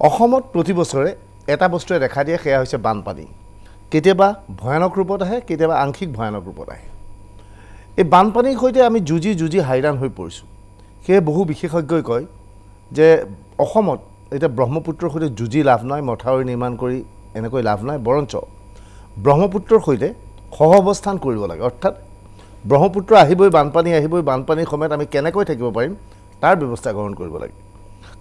অসমত প্ৰতি বছৰে এটা বস্তুৱে দেখা দিয়ে সেয়া হৈছে বানপানী কেতিয়াবা ভয়ানক ৰূপত আহে কেতিয়াবা আংশিক ভয়ানক ৰূপত আহে এই বানপানীৰ সৈতে আমি যুঁজি হাইৰাণ হৈ পৰিছোঁ সেয়ে বহু বিশেষজ্ঞই কয় যে অসমত এটা ব্ৰহ্মপুত্ৰৰ সৈতে যুঁজি লাভ নাই মথাউৰি নিৰ্মাণ কৰি এনেকৈ লাভ নাই বৰঞ্চ ব্ৰহ্মপুত্ৰৰ সৈতে সহঅৱস্থান কৰিব লাগে অৰ্থাৎ ব্ৰহ্মপুত্ৰ আহিবই বানপানীৰ সময়ত আমি কেনেকৈ থাকিব পাৰিম তাৰ ব্যৱস্থা গ্ৰহণ কৰিব লাগে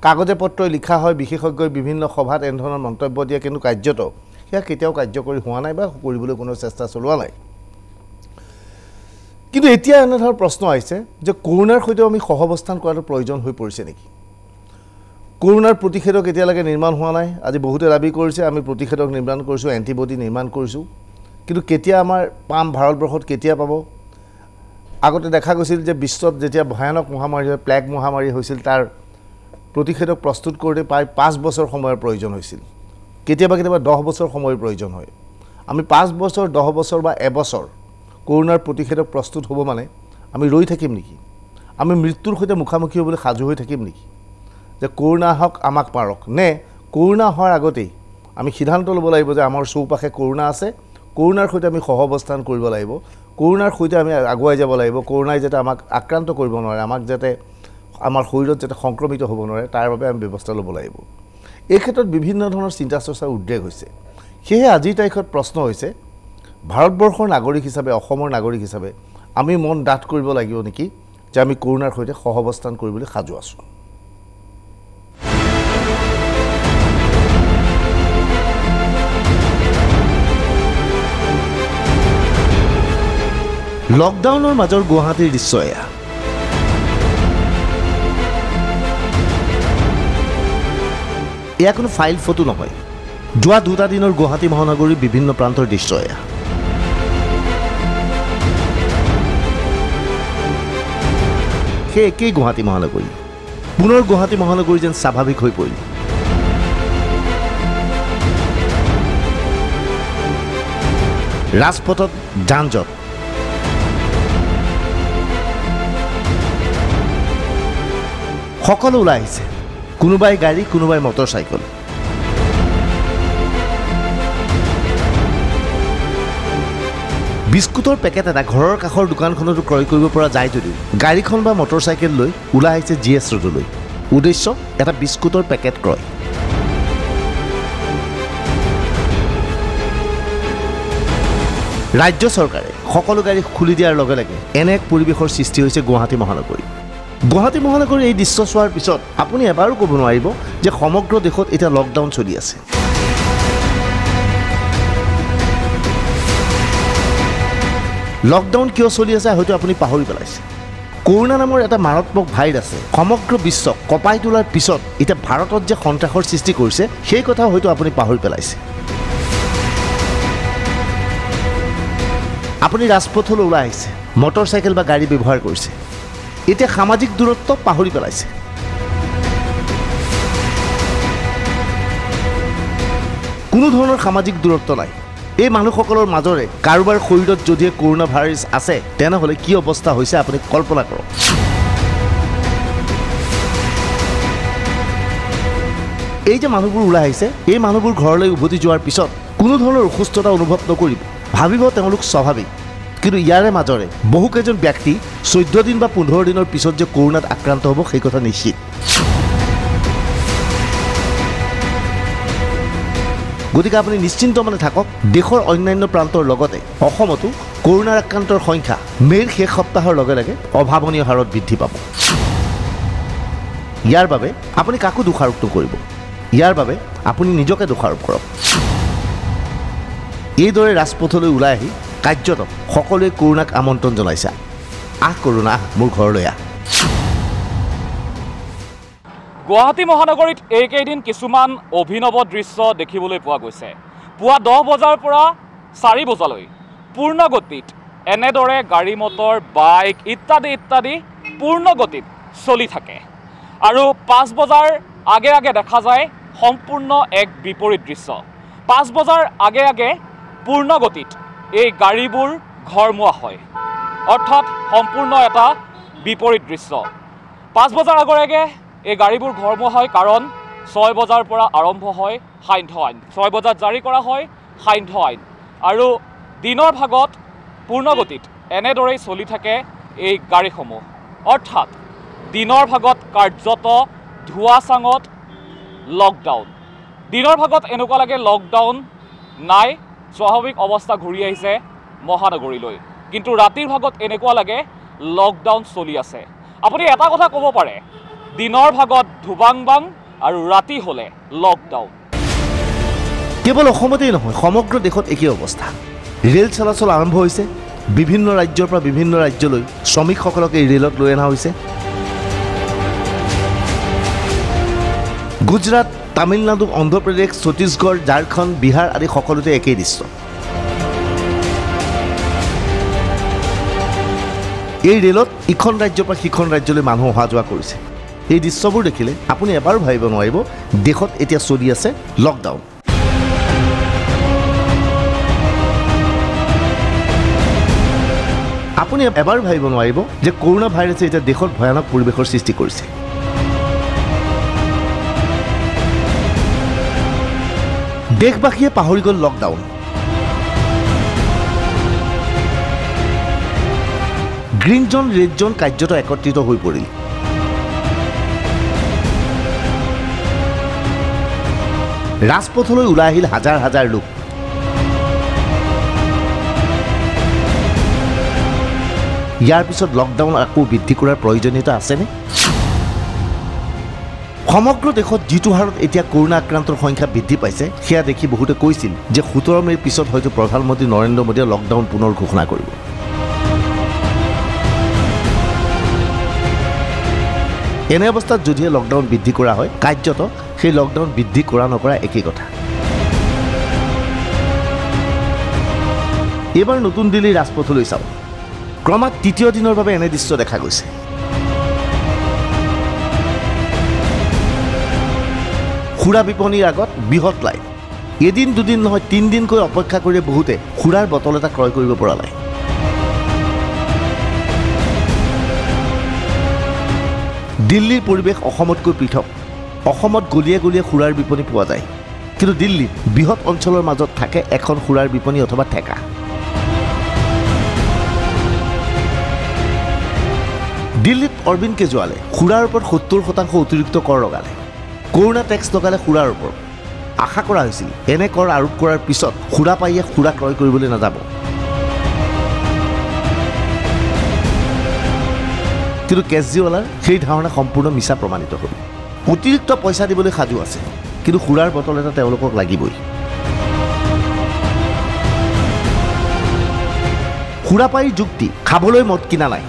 কাগজে পত্ৰই লিখা হয় বিশেষজ্ঞই বিভিন্ন সভাত এনে মন্তব্য দিয়ে কিন্তু কাৰ্যত সেয়া কেতিয়াও কাৰ্যকৰী হোৱা নাই বা কৰিবলৈ কোনো চেষ্টা চলোৱা নাই কিন্তু এতিয়া এনে ধৰণৰ প্ৰশ্ন আহিছে যে কৰোনাৰ সৈতে আমি সহঅৱস্থান কৰাটো প্ৰয়োজন হৈ পৰিছে নেকি কৰোনাৰ প্ৰতিষেধক এতিয়ালৈকে নিৰ্মাণ হোৱা নাই আজি বহুতে দাবী কৰিছে আমি প্ৰতিষেধক নিৰ্মাণ কৰিছোঁ এণ্টিবডি নিৰ্মাণ কৰিছোঁ কিন্তু কেতিয়া আমাৰ পাম ভাৰতবৰ্ষত কেতিয়া পাব আগতে দেখা গৈছিল যে বিশ্বত যেতিয়া ভয়ানক মহামাৰী হয় প্লেগ মহামাৰী হৈছিল তাৰ প্ৰতিষেধক প্ৰস্তুত কৰোঁতে প্ৰায় 5 বছৰ সময়ৰ প্ৰয়োজন হৈছিল কেতিয়াবা 10 বছৰ সময়ৰ প্ৰয়োজন হয় আমি 5 বছৰ 10 বছৰ বা এবছৰ কৰোনাৰ প্ৰতিষেধক প্ৰস্তুত হ'ব মানে আমি ৰৈ থাকিম নেকি আমি মৃত্যুৰ সৈতে মুখামুখি হ'বলৈ সাজু হৈ থাকিম নেকি যে কৰোনা হওক আমাক মাৰক নে কৰোনা হোৱাৰ আগতেই আমি সিদ্ধান্ত ল'ব লাগিব যে আমাৰ চৌপাশে কৰোনা আছে কৰোনাৰ সৈতে আমি সহঅৱস্থান কৰিব লাগিব কৰোনাৰ সৈতে আমি আগুৱাই যাব লাগিব কৰোনাই যাতে আমাক আক্ৰান্ত কৰিব নোৱাৰে আমাক যাতে আমাৰ শৰীৰত যাতে সংক্ৰমিত হ'ব নোৱাৰে তাৰ বাবে আমি ব্যৱস্থা ল'ব লাগিব এই ক্ষেত্ৰত বিভিন্ন ধৰণৰ চিন্তা চৰ্চাৰ উদ্ৰেক হৈছে সেয়ে আজিৰ তাৰিখত প্ৰশ্ন হৈছে ভাৰতবৰ্ষৰ নাগৰিক হিচাপে অসমৰ নাগৰিক হিচাপে আমি মন ডাঠ কৰিব লাগিব নেকি যে আমি কৰোনাৰ সৈতে সহঅৱস্থান কৰিবলৈ সাজু আছোঁ লকডাউনৰ মাজৰ গুৱাহাটীৰ দৃশ্য এয়া এয়া কোনো ফাইল ফটো নহয় যোৱা 2টা দিনৰ গুৱাহাটী মহানগৰীৰ বিভিন্ন প্ৰান্তৰ দৃশ্য এয়া সেই একেই গুৱাহাটী মহানগৰী পুনৰ গুৱাহাটী মহানগৰী যেন স্বাভাৱিক হৈ পৰিল ৰাজপথত যান-জঁট সকলো ওলাই আহিছে কোনোবাই গাড়ী কোনোবাই মটৰচাইকেল বিস্কুটৰ পেকেট এটা ঘৰৰ কাষৰ দোকানখনতো ক্ৰয় কৰিব পৰা যায় যদিও গাড়ীখন বা মটৰচাইকেল লৈ ওলাই আহিছে GS ৰোডলৈ উদ্দেশ্য এটা বিস্কুটৰ পেকেট ক্ৰয় ৰাজ্য চৰকাৰে সকলো গাড়ী খুলি দিয়াৰ লগে লগে এনে এক পৰিৱেশৰ সৃষ্টি হৈছে গুৱাহাটী মহানগৰী গুৱাহাটী মহানগৰীৰ এই দৃশ্য চোৱাৰ পিছত আপুনি এবাৰো ক'ব নোৱাৰিব যে সমগ্ৰ দেশত এতিয়া লকডাউন চলি আছে লকডাউন কিয় চলি আছে হয়তো আপুনি পাহৰি পেলাইছে কৰোনা নামৰ এটা মাৰাত্মক ভাইৰাছে সমগ্ৰ বিশ্বক কঁপাই তোলাৰ পিছত এতিয়া ভাৰতত যে সন্ত্ৰাসৰ সৃষ্টি কৰিছে সেই কথা হয়তো আপুনি পাহৰি পেলাইছে আপুনি ৰাজপথলৈ ওলাই আহিছে মটৰচাইকেল বা গাড়ী ব্যৱহাৰ কৰিছে এতিয়া সামাজিক দূৰত্ব পাহৰি পেলাইছে কোনো ধৰণৰ সামাজিক দূৰত্ব নাই এই মানুহসকলৰ মাজৰে কাৰোবাৰ শৰীৰত যদি কৰোনা ভাইৰাছ আছে তেনেহ'লে কি অৱস্থা হৈছে আপুনি কল্পনা কৰক এই যে মানুহবোৰ ওলাই আহিছে এই মানুহবোৰ ঘৰলৈ উভতি যোৱাৰ পিছত কোনো ধৰণৰ অসুস্থতা অনুভৱ নকৰিব ভাবিব তেওঁলোক স্বাভাৱিক কিন্তু ইয়াৰে মাজৰে বহুকেইজন ব্যক্তি 14 দিন বা 15 দিনৰ পিছত যে কৰোনাত আক্ৰান্ত হ'ব সেই কথা নিশ্চিত গতিকে আপুনি নিশ্চিন্ত মানে থাকক দেশৰ অন্যান্য প্ৰান্তৰ লগতে অসমতো কৰোনাৰ আক্ৰান্তৰ সংখ্যা মেৰ শেষ সপ্তাহৰ লগে লগে অভাৱনীয় হাৰত বৃদ্ধি পাব ইয়াৰ বাবে আপুনি কাকো দোষাৰোপ নকৰিব ইয়াৰ বাবে আপুনি নিজকে দোষাৰোপ কৰক এইদৰে ৰাজপথলৈ ওলাই আহি কাৰ্যত সকলোৱে কৰোনাক আমন্ত্ৰণ জনাইছে কৰোনা মোৰ ঘৰলৈ গুৱাহাটী মহানগৰীত এইকেইদিন কিছুমান অভিনৱ দৃশ্য দেখিবলৈ পোৱা গৈছে পুৱা 10 বজাৰ পৰা 4 বজালৈ পূৰ্ণ গতিত এনেদৰে গাড়ী মটৰ বাইক ইত্যাদি পূৰ্ণ গতিত চলি থাকে আৰু 5 বজাৰ আগে আগে দেখা যায় সম্পূৰ্ণ এক বিপৰীত দৃশ্য 5 বজাৰ আগে আগে পূৰ্ণ গতিত এই গাড়ীবোৰ ঘৰমুৱা হয় অৰ্থাৎ সম্পূৰ্ণ এটা বিপৰীত দৃশ্য 5 বজাৰ আগৰ আগে এই গাড়ীবোৰ ঘৰমুৱা হয় কাৰণ 6 বজাৰ পৰা আৰম্ভ হয় সান্ধ্য আইন। 6 বজাত জাৰি কৰা হয় সান্ধ্য আইন আৰু দিনৰ ভাগত পূৰ্ণগতিত এনেদৰেই চলি থাকে এই গাড়ীসমূহ। অৰ্থাৎ দিনৰ ভাগত কাৰ্যত ধোঁৱাচাঙত লকডাউন। দিনৰ ভাগত এনেকুৱা লাগে লকডাউন নাই, স্বাভাৱিক অৱস্থা ঘূৰি আহিছে মহানগৰীলৈ, কিন্তু ৰাতিৰ ভাগত এনেকুৱা লাগে লকডাউন চলি আছে। আপুনি এটা কথা ক'ব পাৰে, দিনৰ ভাগত ধুবাংবাং আৰু ৰাতি হ'লে লকডাউন। কেৱল অসমতেই নহয়, সমগ্ৰ দেশত একেই অৱস্থা। ৰেল চলাচল আৰম্ভ হৈছে, বিভিন্ন ৰাজ্যৰ পৰা বিভিন্ন ৰাজ্যলৈ শ্ৰমিকসকলক এই ৰেলত লৈ অনা হৈছে। গুজৰাট, তামিলনাডু, অন্ধ্ৰপ্ৰদেশ, ছত্তীশগড়, ঝাৰখণ্ড, বিহাৰ আদি সকলোতে একেই দৃশ্য। এই ৰেলত ইখন ৰাজ্যৰ পৰা সিখন ৰাজ্যলৈ মানুহ অহা যোৱা কৰিছে। এই দৃশ্যবোৰ দেখিলে আপুনি এবাৰো ভাবিব নোৱাৰিব দেশত এতিয়া চলি আছে লকডাউন। আপুনি এবাৰো ভাবিব নোৱাৰিব যে কৰোনা ভাইৰাছে এতিয়া দেশত ভয়ানক পৰিৱেশৰ সৃষ্টি কৰিছে। দেশবাসীয়ে পাহৰি গ'ল লকডাউন। গ্ৰীণ জোন, ৰেড জোন কাৰ্যত একত্ৰিত হৈ পৰিল। ৰাজপথলৈ ওলাই আহিল হাজাৰ হাজাৰ লোক। ইয়াৰ পিছত লকডাউন আকৌ বৃদ্ধি কৰাৰ প্ৰয়োজনীয়তা আছেনে? সমগ্ৰ দেশত যিটো হাৰত এতিয়া কৰোনা আক্ৰান্তৰ সংখ্যা বৃদ্ধি পাইছে, সেয়া দেখি বহুতে কৈছিল যে 17 মে'ৰ পিছত হয়তো প্ৰধানমন্ত্ৰী নৰেন্দ্ৰ মোদীয়ে লকডাউন পুনৰ ঘোষণা কৰিব। এনে অৱস্থাত যদিহে লকডাউন বৃদ্ধি কৰা হয়, কাৰ্যত সেই লকডাউন বৃদ্ধি কৰা নকৰা একেই কথা। এইবাৰ নতুন দিল্লীৰ ৰাজপথলৈ চাওক, ক্ৰমাৎ তৃতীয় দিনৰ বাবে এনে দৃশ্য দেখা গৈছে। সুৰা বিপণীৰ আগত বৃহৎ লাইন। এদিন দুদিন নহয়, 3 দিনকৈ অপেক্ষা কৰি বহুতে সুৰাৰ বটল এটা ক্ৰয় কৰিব পৰা নাই। দিল্লীৰ পৰিৱেশ অসমতকৈ পৃথক। অসমত গলিয়ে গলিয়ে সুৰাৰ বিপণী পোৱা যায়, কিন্তু দিল্লীত বৃহৎ অঞ্চলৰ মাজত থাকে এখন সুৰাৰ বিপণী অথবা ঠেকা। দিল্লীত অৰবিন্দ কেজৰিৱালে সুৰাৰ ওপৰত 70% অতিৰিক্ত কৰ লগালে। কৰোনা টেক্স লগালে সুৰাৰ ওপৰত। আশা কৰা হৈছিল এনে কৰ আৰোপ কৰাৰ পিছত সুৰাপায়ীয়ে সুৰা ক্ৰয় কৰিবলৈ নাযাব, কিন্তু কেজৰিৱালৰ সেই ধাৰণা সম্পূৰ্ণ মিছা প্ৰমাণিত হ'ল। অতিৰিক্ত পইচা দিবলৈ সাজু আছে, কিন্তু সুৰাৰ বটল এটা তেওঁলোকক লাগিবই। সুৰাপায়ীৰ যুক্তি, খাবলৈ মদ কিনা নাই।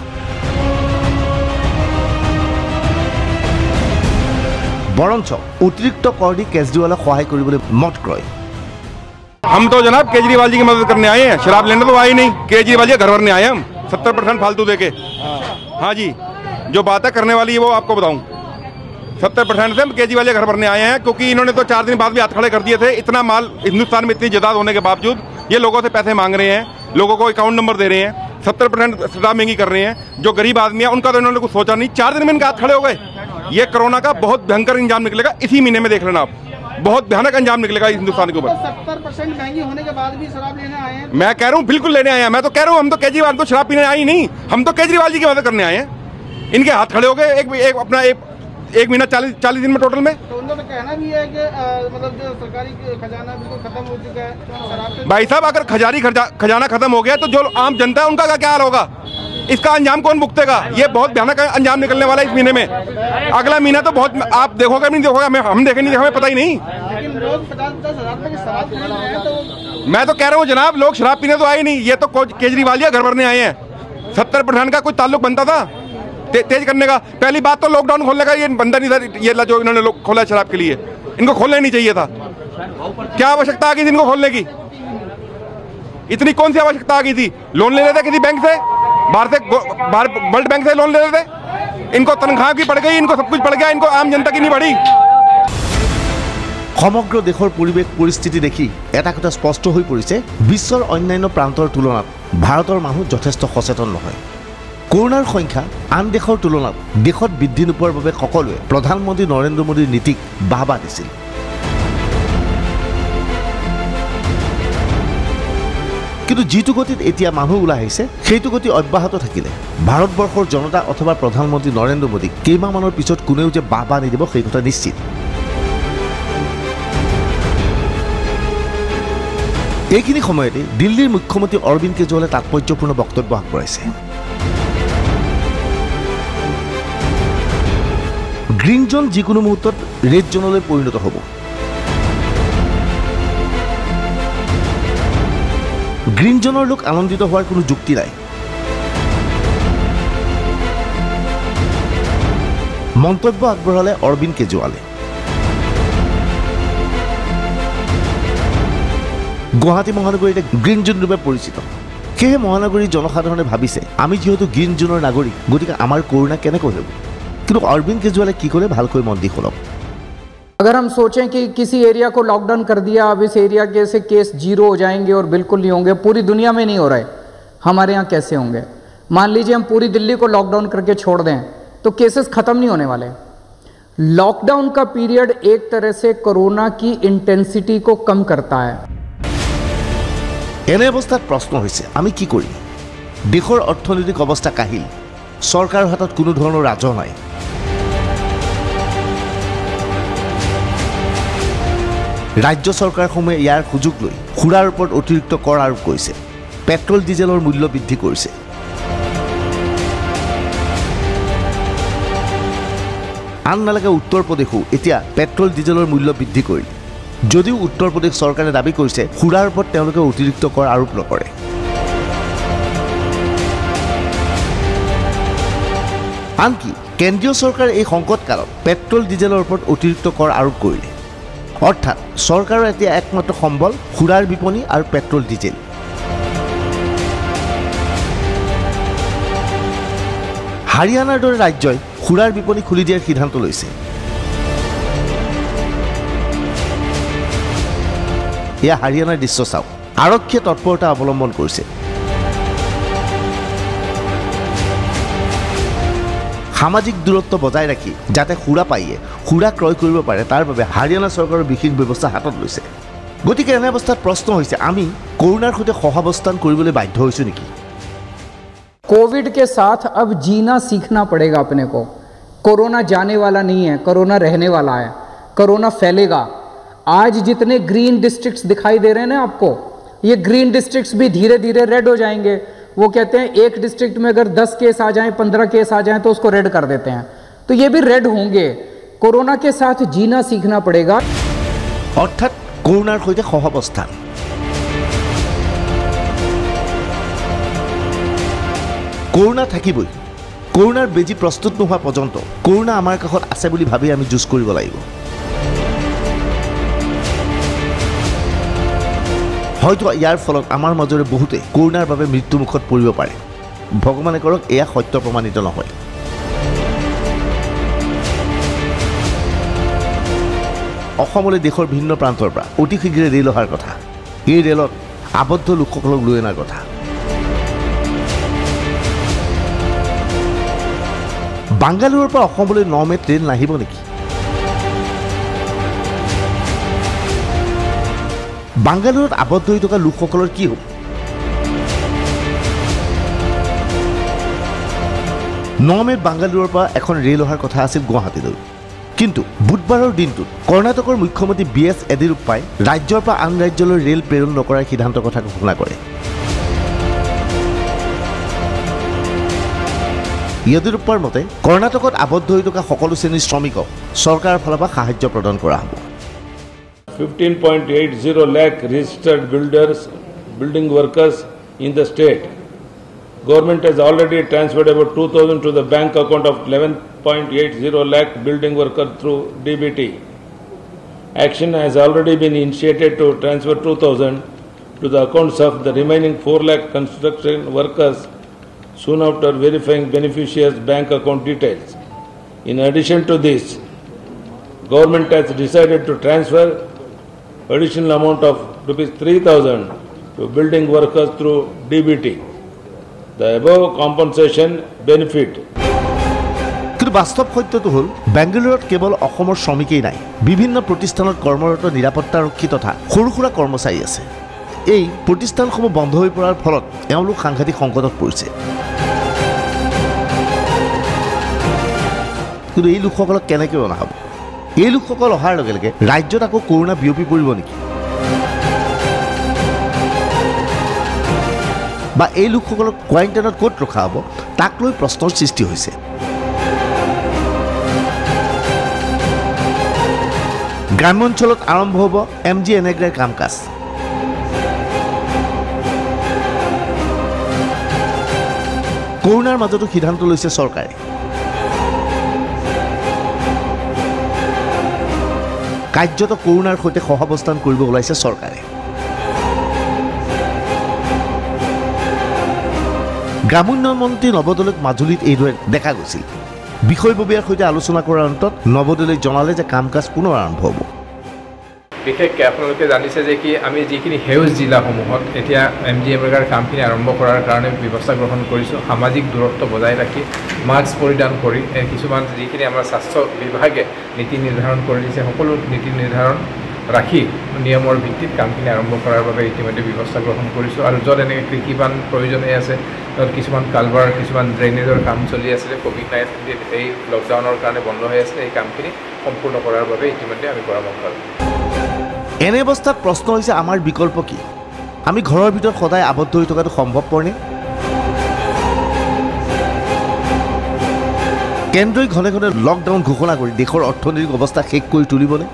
বৰঞ্চ অতিৰিক্ত কৰ দি কেজৰিৱালক সহায় কৰিবলৈ মদ ক্ৰয়। हम तो जनाब केजरीवाल जी की मदद करने आए हैं, शराब लेने तो आए नहीं। केजरीवाल जी घर भरने आए हैं हम 70% फालतू देके। हाँ जी, जो बात है करने वाली है वो आपको बताऊं, 70% से केजरीवाल जी घर भरने आए हैं, क्योंकि इन्होंने तो 4 दिन बाद भी हाथ खड़े कर दिए थे। इतना माल हिंदुस्तान में इतनी जायदाद होने के बावजूद ये लोगों से पैसे मांग रहे हैं, लोगों को अकाउंट नंबर दे रहे हैं, 70% शराब महंगी कर रहे हैं। जो गरीब आदमी है उनका तो इन्होंने कुछ सोचा नहीं। 4 दिन में इनके हाथ खड़े हो गए। ये कोरोना का बहुत भयंकर इंजाम निकलेगा, इसी महीने में देख लेना आप। बहुत भयानक अंजाम निकलेगा हिंदुस्तान के ऊपर। 70% महंगी होने के बाद भी शराब लेने आए हैं। मैं कह रहा हूँ बिल्कुल लेने आए हैं। मैं तो कह रहा हूँ हम तो केजरीवाल तो शराब पीने आए ही नहीं, हम तो केजरीवाल जी की मदद करने आए हैं। इनके हाथ खड़े हो गए एक महीना 40 दिन में टोटल में। तो उनका तो कहना भी है कि मतलब जो सरकारी खजाना बिल्कुल खत्म हो चुका है शराब से। भाई साहब, अगर खजाना खत्म हो गया तो जो आम जनता है उनका क्या हाल होगा? इसका अंजाम कौन भुगतेगा? ये बहुत भयानक अंजाम निकलने वाला है इस महीने में। अगला महीना तो बहुत, आप देखोगे नहीं देखोगे, हम देखें नहीं, हमें पता ही नहीं। लेकिन लोग 50-10 हज़ार की शराब खरीद रहे हैं। तो मैं तो कह रहा हूँ जनाब, लोग शराब पीने तो आए नहीं, ये तो केजरीवाल जी घर भरने आए हैं। 70% का कोई ताल्लुक बनता था तेज करने का। पहली बात तो लॉकडाउन खोलने का ये बंदा नहीं था, ये जो इन्होंने खोला शराब के लिए, इनको खोलना नहीं चाहिए था। क्या आवश्यकता आ गई थी इनको खोलने की? इतनी कौन सी आवश्यकता आ गई थी? लोन ले लेते किसी बैंक से, बाहर वर्ल्ड बैंक से लोन ले लेते। इनको तनख्वाह की पड़ गई, इनको सब कुछ पड़ गया, इनको आम जनता की नहीं पड़ी। সমগ্ৰ দেশৰ পৰিৱেশ পৰিস্থিতি দেখি এটা কথা স্পষ্ট হৈ পৰিছে, বিশ্বৰ অন্যান্য প্ৰান্তৰ তুলনাত ভাৰতৰ মানুহ যথেষ্ট সচেতন নহয়। কৰোনাৰ সংখ্যা আন দেশৰ তুলনাত দেশত বৃদ্ধি নোপোৱাৰ বাবে সকলোৱে প্ৰধানমন্ত্ৰী নৰেন্দ্ৰ মোদীৰ নীতিক বাহবা দিছিল। কিন্তু যিটো গতিত এতিয়া মানুহ ওলাই আহিছে সেইটো গতি অব্যাহত থাকিলে ভাৰতবৰ্ষৰ জনতা অথবা প্ৰধানমন্ত্ৰী নৰেন্দ্ৰ মোদীক কেইমাহমানৰ পিছত কোনেও যে বাহবা নিদিব সেই কথা নিশ্চিত। এইখিনি সময়তে দিল্লীৰ মুখ্যমন্ত্ৰী অৰবিন্দ কেজৰিৱালে তাৎপৰ্যপূৰ্ণ বক্তব্য আগবঢ়াইছে। গ্ৰীণ জোন যিকোনো মুহূৰ্তত ৰেড জোনলৈ পৰিণত হ'ব। গ্ৰীণ জোনৰ লোক আনন্দিত হোৱাৰ কোনো যুক্তি নাই। মন্তব্য আগবঢ়ালে অৰবিন্দ কেজৰিৱালে। গুৱাহাটী মহানগৰী এতিয়া গ্ৰীণ জোন ৰূপে পৰিচিত। সেয়েহে মহানগৰীৰ জনসাধাৰণে ভাবিছে আমি যিহেতু গ্ৰীণ জোনৰ নাগৰিক গতিকে আমাৰ কৰোনা কেনেকৈ হ'ব। কিন্তু অৰবিন্দ কেজৰিৱালে কি কৰে ভালকৈ মন দি শুনক। अगर हम सोचें कि किसी एरिया को लॉकडाउन कर दिया, अब इस एरिया के से केस 0 हो जाएंगे और बिल्कुल नहीं होंगे, पूरी दुनिया में नहीं हो रहे, हमारे यहाँ कैसे होंगे? मान लीजिए हम पूरी दिल्ली को लॉकडाउन करके छोड़ दें तो केसेस खत्म नहीं होने वाले। लॉकडाउन का पीरियड एक तरह से कोरोना की इंटेंसिटी को कम करता है। এনে অৱস্থাত প্ৰশ্ন হৈছে আমি কি কৰিম? দেশৰ অৰ্থনৈতিক অৱস্থা কাহিল, চৰকাৰৰ হাতত কোনো ধৰণৰ ৰাজহ নাই। ৰাজ্য চৰকাৰসমূহে ইয়াৰ সুযোগ লৈ সুৰাৰ ওপৰত অতিৰিক্ত কৰ আৰোপ কৰিছে, পেট্ৰল ডিজেলৰ মূল্য বৃদ্ধি কৰিছে। আন নালাগে উত্তৰ প্ৰদেশো এতিয়া পেট্ৰল ডিজেলৰ মূল্য বৃদ্ধি কৰিলে, যদিও উত্তৰ প্ৰদেশ চৰকাৰে দাবী কৰিছে সুৰাৰ ওপৰত তেওঁলোকে অতিৰিক্ত কৰ আৰোপ নকৰে। আনকি কেন্দ্ৰীয় চৰকাৰে এই সংকট কালত পেট্ৰল ডিজেলৰ ওপৰত অতিৰিক্ত কৰ আৰোপ কৰিলে। অৰ্থাৎ চৰকাৰৰ এতিয়া একমাত্ৰ সম্বল সুৰাৰ বিপণী আৰু পেট্ৰল ডিজেল। হাৰিয়ানাৰ দৰে ৰাজ্যই সুৰাৰ বিপণী খুলি দিয়াৰ সিদ্ধান্ত লৈছে। এয়া হাৰিয়ানাৰ দৃশ্য চাওক। আৰক্ষীয়ে তৎপৰতা অৱলম্বন কৰিছে। সামাজিক দূৰত্ব বজাই ৰাখি যাতে সুৰা পায়ে সুৰা ক্ৰয় কৰিব পাৰে তাৰ বাবে হাৰিয়ানা চৰকাৰৰ বিশেষ ব্যৱস্থা হাতত লৈছে। গতিকে এনে অৱস্থাত প্ৰশ্ন হৈছে আমি কৰোনাৰ সৈতে সহাৱস্থান কৰিবলৈ বাধ্য হৈছোঁ নেকি? कोविड के साथ अब जीना सीखना पड़ेगा अपने को। कोरोना जाने वाला नहीं है, कोरोना रहने वाला है, कोरोना फैलेगा। आज जितने ग्रीन डिस्ट्रिक्ट्स दिखाई दे रहे हैं ना आपको, ये ग्रीन डिस्ट्रिक्ट्स भी धीरे धीरे रेड हो जाएंगे। वो कहते हैं एक डिस्ट्रिक्ट में अगर 10 केस आ जाएं, 15 केस आ जाएं तो उसको रेड कर देते हैं, तो ये भी रेड होंगे। कोरोना के साथ जीना सीखना पड़ेगा। অৰ্থাৎ কৰোনাৰ সৈতে সহাৱস্থান। কৰোনা থাকিবই। কৰোনাৰ বেজী প্ৰস্তুত নোহোৱা পৰ্যন্ত কৰোনা আমাৰ কাষত আছে বুলি ভাবি আমি যুঁজ কৰিব লাগিব। হয়তো ইয়াৰ ফলত আমাৰ মাজৰে বহুতে কৰোনাৰ বাবে মৃত্যুমুখত পৰিব পাৰে। ভগৱানে কৰক এয়া সত্য প্ৰমাণিত নহয়। অসমলৈ দেশৰ ভিন্ন প্ৰান্তৰ পৰা অতি শীঘ্ৰে ৰেল অহাৰ কথা। এই ৰেলত আবদ্ধ লোকসকলক লৈ অনাৰ কথা। বাংগালুৰুৰ পৰা অসমলৈ 9 মে'ত ট্ৰেইন নাহিব নেকি? বাংগালুৰুত আবদ্ধ হৈ থকা লোকসকলৰ কি হ'ব? 9 মে'ত বাংগালুৰুৰ পৰা এখন ৰেল অহাৰ কথা আছিল গুৱাহাটীলৈ। কিন্তু বুধবাৰৰ দিনটোত কৰ্ণাটকৰ মুখ্যমন্ত্ৰী BS য়েডিয়ুৰাপ্পাই ৰাজ্যৰ পৰা আন ৰাজ্যলৈ ৰেল প্ৰেৰণ নকৰাৰ সিদ্ধান্তৰ কথা ঘোষণা কৰে। য়েডিয়ুৰাপ্পাৰ মতে কৰ্ণাটকত আবদ্ধ হৈ থকা সকলো শ্ৰেণীৰ শ্ৰমিকক চৰকাৰৰ ফালৰ পৰা সাহায্য প্ৰদান কৰা হ'ব। 15.80 lakh registered building workers in the state. Government has already transferred about 2,000 to the bank account of 11.80 lakh building workers through DBT. Action has already been initiated to transfer 2,000 to the accounts of the remaining 4 lakh construction workers soon after verifying beneficiaries' bank account details. In addition to this, government has decided to transfer additional amount of rupees 3,000 to building workers through DBT. The above compensation benefit কিন্তু বাস্তৱ সত্যটো হ'ল বেংগালুৰুত কেৱল অসমৰ শ্ৰমিকেই নাই, বিভিন্ন প্ৰতিষ্ঠানত কৰ্মৰত নিৰাপত্তাৰক্ষী তথা সৰু সুৰা কৰ্মচাৰী আছে। এই প্ৰতিষ্ঠানসমূহ বন্ধ হৈ পৰাৰ ফলত এওঁলোক সাংঘাতিক সংকটত পৰিছে। কিন্তু এই লোকসকলক কেনেকৈ অনা হ'ব? এই লোকসকল অহাৰ লগে লগে ৰাজ্যত আকৌ কৰোণা বিয়পি পৰিব নেকি? বা এই লোকসকলক কোৱাৰেণ্টাইনত ক'ত ৰখা হ'ব তাক লৈ প্ৰশ্নৰ সৃষ্টি হৈছে। গ্ৰাম্যাঞ্চলত আৰম্ভ হ'ব MGNREGAৰ কাম কাজ। কৰোণাৰ মাজতো সিদ্ধান্ত লৈছে চৰকাৰে। কাৰ্যত কৰোণাৰ সৈতে সহাৱস্থান কৰিব ওলাইছে চৰকাৰে। গ্ৰামোন্নয়ন মন্ত্ৰী নৱদলৈক মাজুলীত এইদৰে দেখা গৈছিল। বিষয়ববীয়াৰ সৈতে আলোচনা কৰাৰ অন্তত নৱদলৈ জনালে যে কাম কাজ পুনৰ আৰম্ভ হ'ব। বিশেষকৈ আপোনালোকে জানিছে যে কি আমি যিখিনি সেউজ জিলাসমূহত এতিয়া MGNREGAৰ কামখিনি আৰম্ভ কৰাৰ কাৰণে ব্যৱস্থা গ্ৰহণ কৰিছোঁ। সামাজিক দূৰত্ব বজাই ৰাখি মাস্ক পৰিধান কৰি কিছুমান যিখিনি আমাৰ স্বাস্থ্য বিভাগে নীতি নিৰ্ধাৰণ কৰি দিছে সকলো নীতি নিৰ্ধাৰণ ৰাখি নিয়মৰ ভিত্তিত কামখিনি আৰম্ভ কৰাৰ বাবে ইতিমধ্যে ব্যৱস্থা গ্ৰহণ কৰিছোঁ। আৰু য'ত এনেকৈ কৃষিপান প্ৰয়োজন হৈ আছে, য'ত কিছুমান কালভাৰ কিছুমান ড্ৰেইনেজৰ কাম চলি আছিলে, COVID-19 এই লকডাউনৰ কাৰণে বন্ধ হৈ আছিলে, এই কামখিনি সম্পূৰ্ণ কৰাৰ বাবে ইতিমধ্যে আমি পৰামৰ্শ পালোঁ। এনে অৱস্থাত প্ৰশ্ন হৈছে আমাৰ বিকল্প কি? আমি ঘৰৰ ভিতৰত সদায় আবদ্ধ হৈ থকাটো সম্ভৱপৰনে? কেন্দ্ৰই ঘনে ঘনে লকডাউন ঘোষণা কৰি দেশৰ অৰ্থনৈতিক অৱস্থা শেষ কৰি তুলিবনে?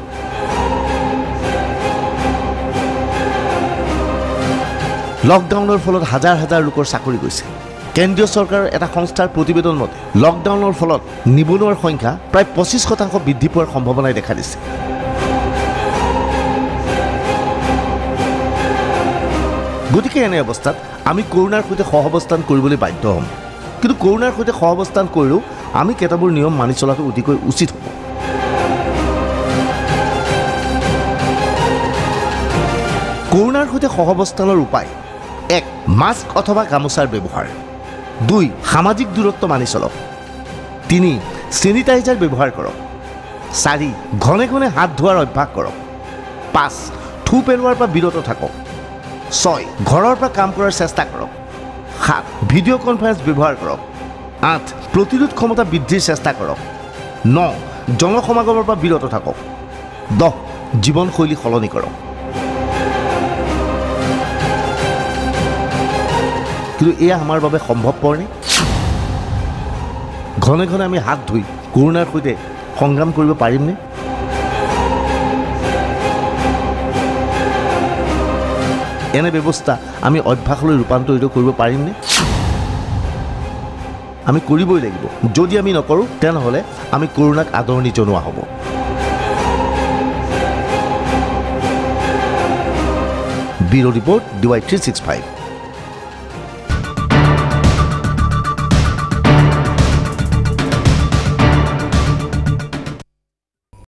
লকডাউনৰ ফলত হাজাৰ হাজাৰ লোকৰ চাকৰি গৈছে। কেন্দ্ৰীয় চৰকাৰৰ এটা সংস্থাৰ প্ৰতিবেদন মতে লকডাউনৰ ফলত নিবনুৱাৰ সংখ্যা প্ৰায় 25% বৃদ্ধি পোৱাৰ সম্ভাৱনাই দেখা দিছে। গতিকে এনে অৱস্থাত আমি কৰোণাৰ সৈতে সহাৱস্থান কৰিবলৈ বাধ্য হ'ম। কিন্তু কৰোণাৰ সৈতে সহাৱস্থান কৰিলেও আমি কেইটাবোৰ নিয়ম মানি চলাটো অতিকৈ উচিত হ'ব। কৰোণাৰ সৈতে সহাৱস্থানৰ উপায়: 1. মাস্ক অথবা গামোচাৰ ব্যৱহাৰ। 2. সামাজিক দূৰত্ব মানি চলক। 3. চেনিটাইজাৰ ব্যৱহাৰ কৰক। 4. ঘনে ঘনে হাত ধোৱাৰ অভ্যাস কৰক। 5. থু পেলোৱাৰ পৰা বিৰত থাকক। 6. ঘৰৰ পৰা কাম কৰাৰ চেষ্টা কৰক। 7. ভিডিঅ' কনফাৰেন্স ব্যৱহাৰ কৰক। 8. প্ৰতিৰোধ ক্ষমতা বৃদ্ধিৰ চেষ্টা কৰক। 9. জনসমাগমৰ পৰা বিৰত থাকক। 10. জীৱনশৈলী সলনি কৰক। কিন্তু এয়া আমাৰ বাবে সম্ভৱপৰনে? ঘনে ঘনে আমি হাত ধুই কৰোণাৰ সৈতে সংগ্ৰাম কৰিব পাৰিমনে? এনে ব্যৱস্থা আমি অভ্যাসলৈ ৰূপান্তৰিত কৰিব পাৰিমনে? আমি কৰিবই লাগিব। যদি আমি নকৰোঁ তেনেহ'লে আমি কৰোণাক আদৰণি জনোৱা হ'ব। Bureau' report DY365।